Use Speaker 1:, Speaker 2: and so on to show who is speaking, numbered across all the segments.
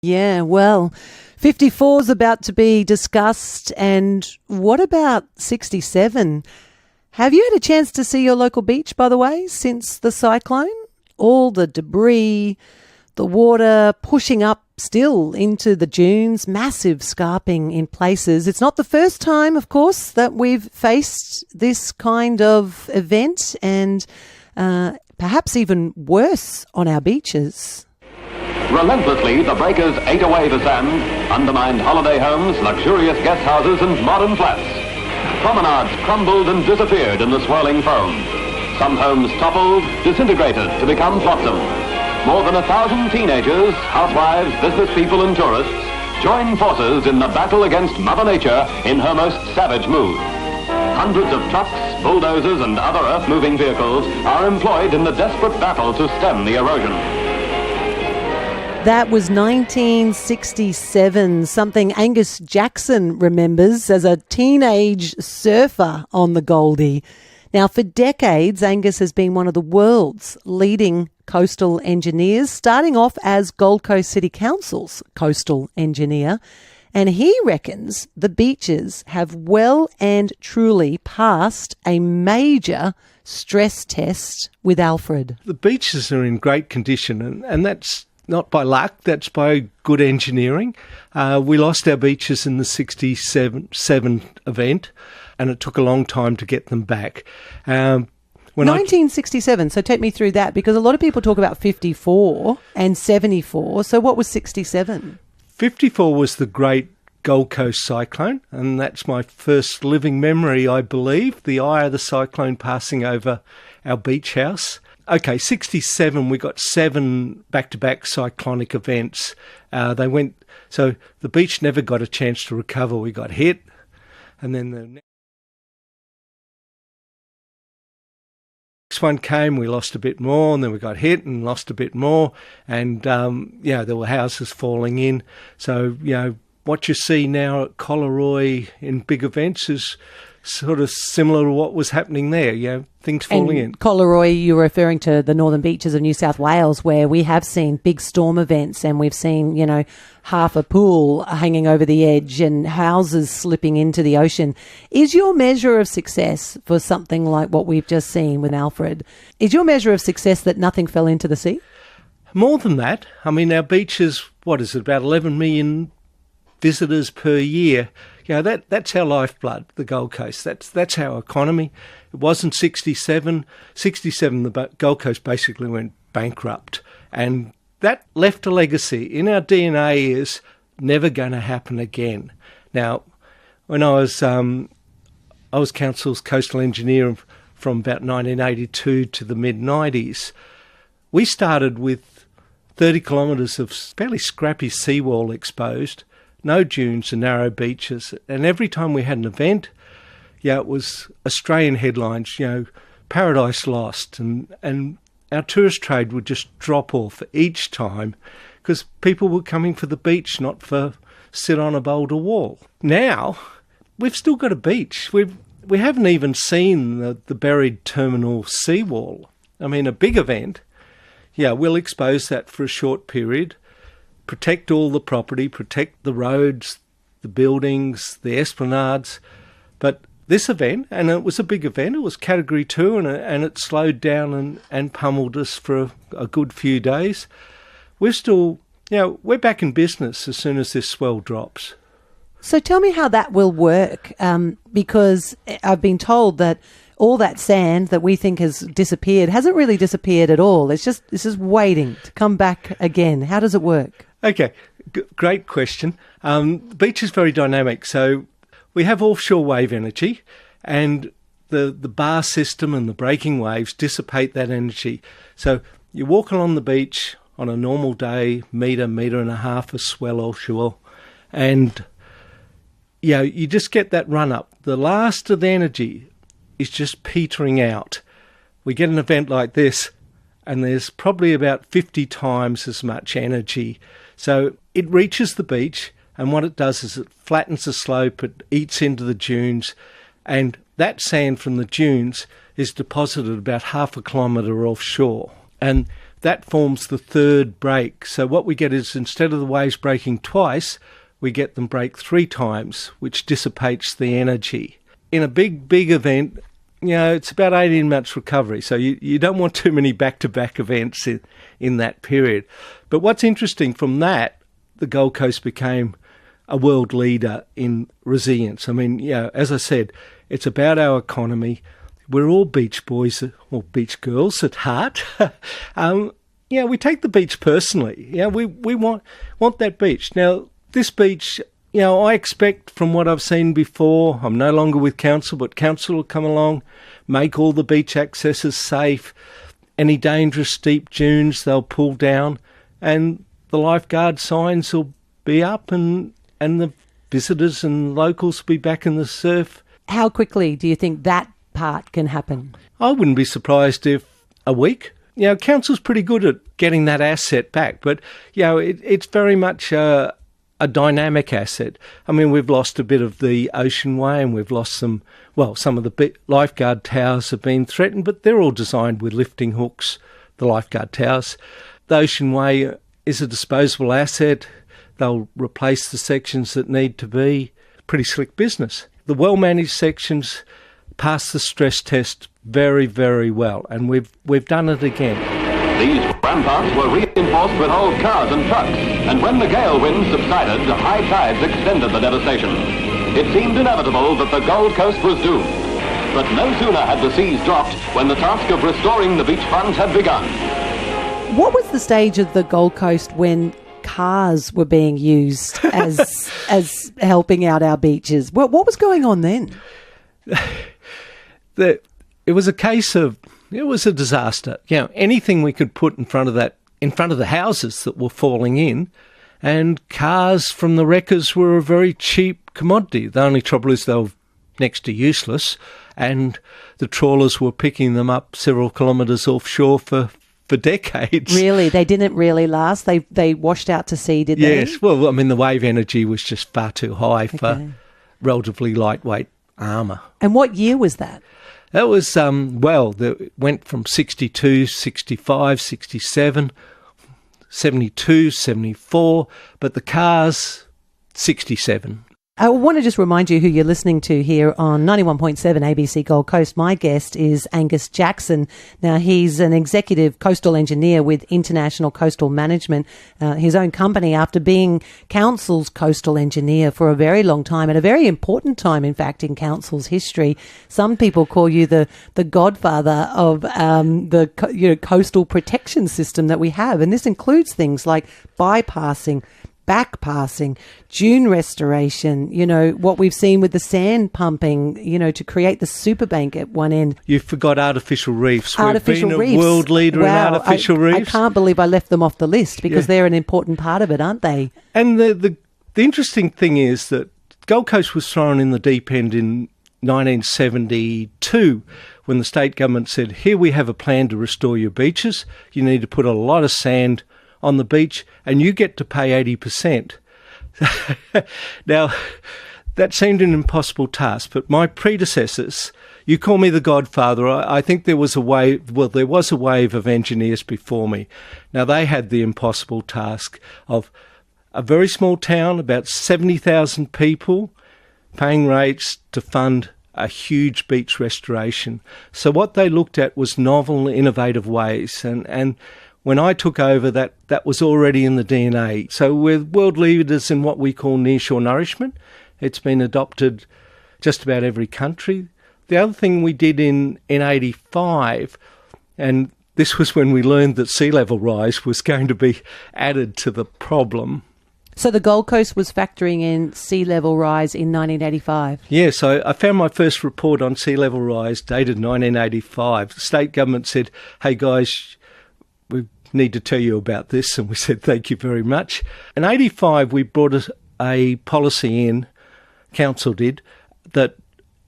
Speaker 1: Yeah, well, 54 is about to be discussed. And what about 67? Have you had a chance to see your local beach, by the way, since the cyclone? All the debris, the water pushing up still into the dunes, massive scarping in places. It's not the first time, of course, that we've faced this kind of event, and perhaps even worse on our beaches.
Speaker 2: Relentlessly, the breakers ate away the sand, undermined holiday homes, luxurious guest houses and modern flats. Promenades crumbled and disappeared in the swirling foam. Some homes toppled, disintegrated to become flotsam. More than 1,000 teenagers, housewives, business people and tourists join forces in the battle against Mother Nature in her most savage mood. Hundreds of trucks, bulldozers and other earth-moving vehicles are employed in the desperate battle to stem the erosion.
Speaker 1: That was 1967, something Angus Jackson remembers as a teenage surfer on the Goldie. Now, for decades, Angus has been one of the world's leading coastal engineers, starting off as Gold Coast City Council's coastal engineer. And he reckons the beaches have well and truly passed a major stress test with Alfred.
Speaker 3: The beaches are in great condition, and that's not by luck, that's by good engineering. We lost our beaches in the 67 event, and it took a long time to get them back.
Speaker 1: 1967, so take me through that, because a lot of people talk about 54 and 74. So what was 67?
Speaker 3: 54 was the great Gold Coast cyclone, and that's my first living memory, I believe, the eye of the cyclone passing over our beach house. Okay, 67, we got 7 back-to-back cyclonic events. So the beach never got a chance to recover. We got hit, and then the next one came, we lost a bit more, and then we got hit and lost a bit more, and there were houses falling in. So, what you see now at Collaroy in big events is sort of similar to what was happening there, things falling in.
Speaker 1: Collaroy, you're referring to the northern beaches of New South Wales, where we have seen big storm events, and we've seen, half a pool hanging over the edge and houses slipping into the ocean. Is your measure of success for something like what we've just seen with Alfred, is your measure of success that nothing fell into the sea?
Speaker 3: More than that. I mean, our beaches, about 11 million visitors per year. That's our lifeblood, the Gold Coast. That's our economy. It wasn't 67. 67, the Gold Coast basically went bankrupt. And that left a legacy. In our DNA is never going to happen again. Now, when I was council's coastal engineer from about 1982 to the mid-90s, we started with 30 kilometres of fairly scrappy seawall exposed, no dunes and narrow beaches. And every time we had an event, it was Australian headlines, Paradise Lost. And our tourist trade would just drop off each time because people were coming for the beach, not for sit on a boulder wall. Now, we've still got a beach. We haven't even seen the buried terminal seawall. I mean, a big event, we'll expose that for a short period, protect all the property, protect the roads, the buildings, the esplanades. But this event, and it was a big event, it was Category 2, and it slowed down and pummeled us for a good few days. We're still, we're back in business as soon as this swell drops.
Speaker 1: So tell me how that will work, because I've been told that all that sand that we think has disappeared hasn't really disappeared at all. It's just waiting to come back again. How does it work?
Speaker 3: Okay, great question. The beach is very dynamic. So we have offshore wave energy, and the bar system and the breaking waves dissipate that energy. So you walk along the beach on a normal day, metre and a half of swell offshore, and you just get that run up. The last of the energy is just petering out. We get an event like this, and there's probably about 50 times as much energy. So it reaches the beach, and what it does is it flattens the slope, it eats into the dunes, and that sand from the dunes is deposited about half a kilometre offshore. And that forms the third break. So what we get is, instead of the waves breaking twice, we get them break 3 times, which dissipates the energy. In a big event, it's about 18 months recovery, so you don't want too many back-to-back events in that period. But what's interesting from that, the Gold Coast became a world leader in resilience. I mean, as I said, it's about our economy. We're all beach boys or beach girls at heart. We take the beach personally. We want that beach. Now, this beach, I expect from what I've seen before, I'm no longer with council, but council will come along, make all the beach accesses safe. Any dangerous steep dunes, they'll pull down, and the lifeguard signs will be up, and the visitors and locals will be back in the surf.
Speaker 1: How quickly do you think that part can happen?
Speaker 3: I wouldn't be surprised if a week. Council's pretty good at getting that asset back, but it's very much a dynamic asset. I mean, we've lost a bit of the Ocean Way, and we've lost some of the lifeguard towers have been threatened, but they're all designed with lifting hooks, the lifeguard towers. The Ocean Way is a disposable asset. They'll replace the sections that need to be. Pretty slick business. The well-managed sections pass the stress test very, very well, and we've done it again.
Speaker 2: These ramparts were reinforced with old cars and trucks, and when the gale winds subsided, high tides extended the devastation. It seemed inevitable that the Gold Coast was doomed. But no sooner had the seas dropped when the task of restoring the beachfront had begun.
Speaker 1: What was the stage of the Gold Coast when cars were being used as helping out our beaches? What was going on then?
Speaker 3: It was a case of, it was a disaster. Anything we could put in front of the houses that were falling in, and cars from the wreckers were a very cheap commodity. The only trouble is they were next to useless, and the trawlers were picking them up several kilometres offshore for decades.
Speaker 1: Really? They didn't really last? They washed out to sea, did they?
Speaker 3: Yes. Well, I mean, the wave energy was just far too high for relatively lightweight armour.
Speaker 1: And what year was that?
Speaker 3: That was, it went from 62, 65, 67, 72, 74, but the cars, 67.
Speaker 1: I want to just remind you who you're listening to here on 91.7 ABC Gold Coast. My guest is Angus Jackson. Now, he's an executive coastal engineer with International Coastal Management, his own company, after being council's coastal engineer for a very long time, and a very important time, in fact, in council's history. Some people call you the godfather of the coastal protection system that we have, and this includes things like bypassing, backpassing, dune restoration, what we've seen with the sand pumping, to create the superbank at one end.
Speaker 3: You forgot artificial reefs.
Speaker 1: Artificial
Speaker 3: We've been
Speaker 1: reefs.
Speaker 3: a world leader in artificial reefs.
Speaker 1: I can't believe I left them off the list because they're an important part of it, aren't they?
Speaker 3: And the interesting thing is that Gold Coast was thrown in the deep end in 1972 when the state government said, here we have a plan to restore your beaches. You need to put a lot of sand on the beach, and you get to pay 80%. Now, that seemed an impossible task, but my predecessors, you call me the godfather, I think there was a wave of engineers before me. Now, they had the impossible task of a very small town, about 70,000 people, paying rates to fund a huge beach restoration. So what they looked at was novel, innovative ways, and when I took over, that was already in the DNA. So we're world leaders in what we call nearshore nourishment. It's been adopted just about every country. The other thing we did in 85, and this was when we learned that sea level rise was going to be added to the problem.
Speaker 1: So the Gold Coast was factoring in sea level rise in 1985?
Speaker 3: Yes, I found my first report on sea level rise dated 1985. The state government said, hey guys, we need to tell you about this, and we said thank you very much. In 85 we brought a policy in, council did, that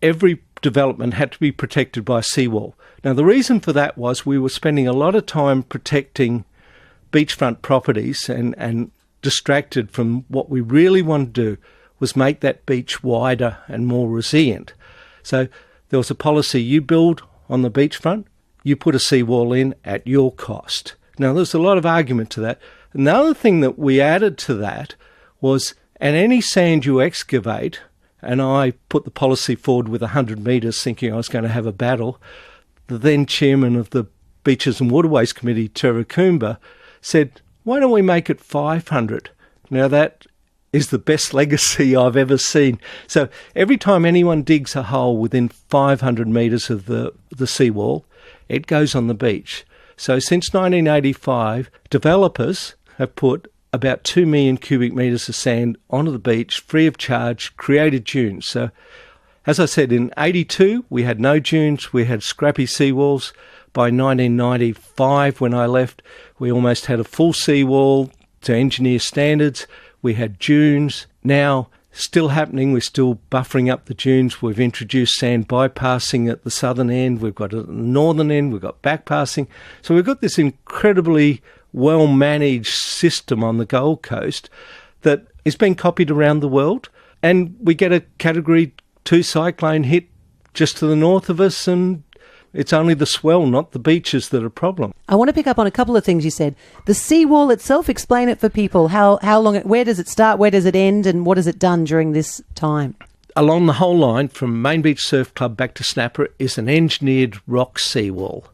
Speaker 3: every development had to be protected by a seawall. Now the reason for that was we were spending a lot of time protecting beachfront properties and distracted from what we really wanted to do was make that beach wider and more resilient. So there was a policy, you build on the beachfront, you put a seawall in at your cost. Now, there's a lot of argument to that. Another thing that we added to that was, at any sand you excavate, and I put the policy forward with 100 metres thinking I was going to have a battle, the then chairman of the Beaches and Waterways Committee, Terracoomba, said, why don't we make it 500? Now, that is the best legacy I've ever seen. So every time anyone digs a hole within 500 metres of the seawall, it goes on the beach. So since 1985, developers have put about 2 million cubic metres of sand onto the beach free of charge, created dunes. So, as I said, in 82, we had no dunes, we had scrappy seawalls. By 1995, when I left, we almost had a full seawall to engineer standards. We had dunes. Now, still happening, we're still buffering up the dunes. We've introduced sand bypassing at the southern end. We've got it at the northern end. We've got backpassing. So we've got this incredibly well-managed system on the Gold Coast that is being copied around the world. And we get a Category 2 cyclone hit just to the north of us, and it's only the swell, not the beaches, that are a problem.
Speaker 1: I want to pick up on a couple of things you said. The seawall itself, explain it for people. How long, where does it start, where does it end, and what has it done during this time?
Speaker 3: Along the whole line, from Main Beach Surf Club back to Snapper, is an engineered rock seawall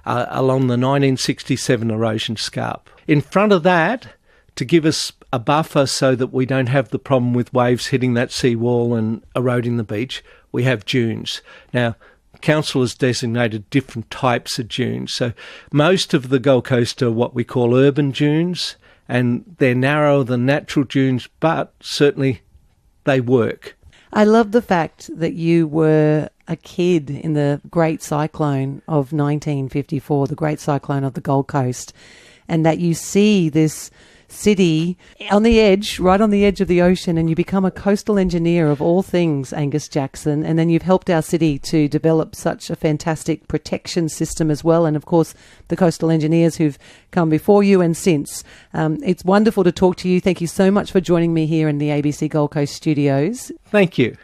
Speaker 3: along the 1967 erosion scarp. In front of that, to give us a buffer so that we don't have the problem with waves hitting that seawall and eroding the beach, we have dunes. Now, Council has designated different types of dunes. So most of the Gold Coast are what we call urban dunes, and they're narrower than natural dunes, but certainly they work.
Speaker 1: I love the fact that you were a kid in the Great Cyclone of 1954, the Great Cyclone of the Gold Coast, and that you see this city on the edge, right on the edge of the ocean, and you become a coastal engineer of all things, Angus Jackson, and then you've helped our city to develop such a fantastic protection system as well, and of course the coastal engineers who've come before you and since. It's wonderful to talk to you. Thank you so much for joining me here in the ABC Gold Coast studios.
Speaker 3: Thank you.